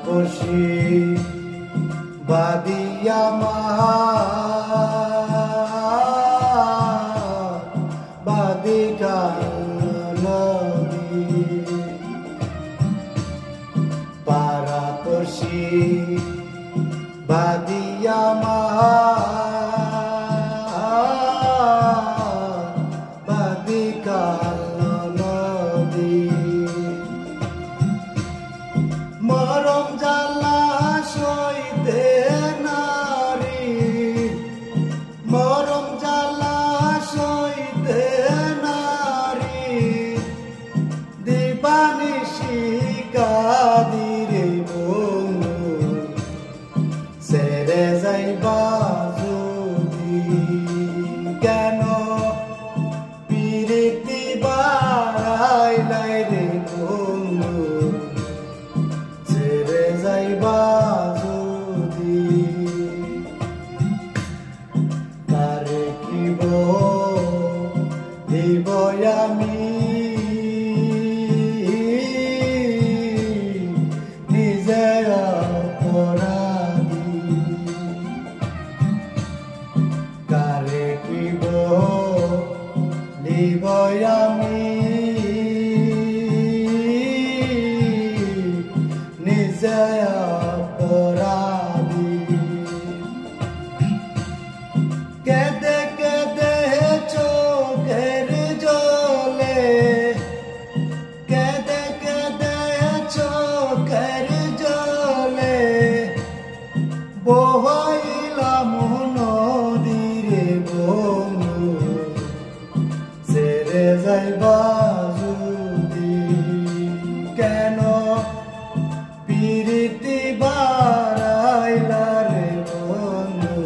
পড়শি বাদিয়া বাদি নদী পারা পড়শি বাদিয়া বাদি নদী মরম জ্বালা সইতে নারী মরম জ্বালা সইতে নারী দিবানিশি কাদিরে বন্ধু সেরে যাইবা যদি কেন পিরিতি বাড়াইলাই রে বন্ধু ছেড়ে যাইবা যদি তারে কিব দিব আমি নিজে অপরাধী কারে কিব দিব আমি নিজে অপরাধী কেঁদে কেঁদে চোখের জলে কেঁদে কেঁদে চোখের জলে বহাইলাম নদীরে বন্ধু ছেড়ে যাইবা যদি কেন পিরিতি বাড়াইলা রে বন্ধু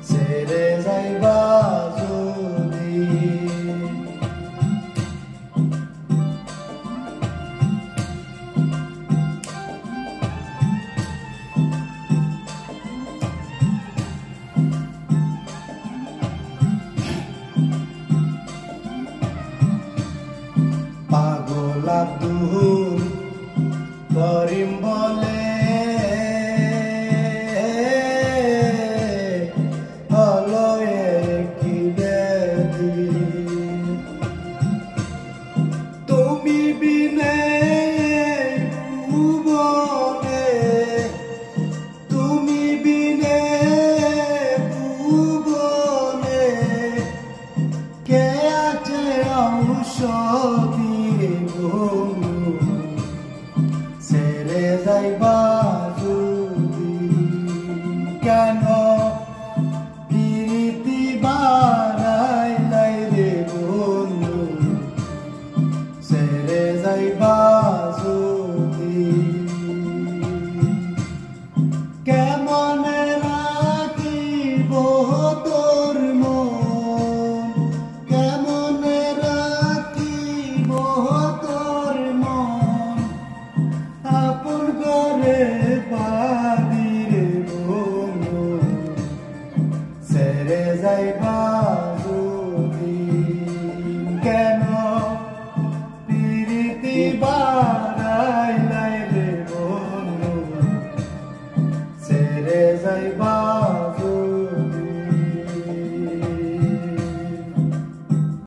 ছেড়ে যাইবা যদি পাগল আব্দুল করিম বলে হলো কি ব্যাধি তুমি বিনে ভুবনে তুমি বিনে ভুবনে কে আছে ঔষধি বন্ধু ছেড়ে যাইবা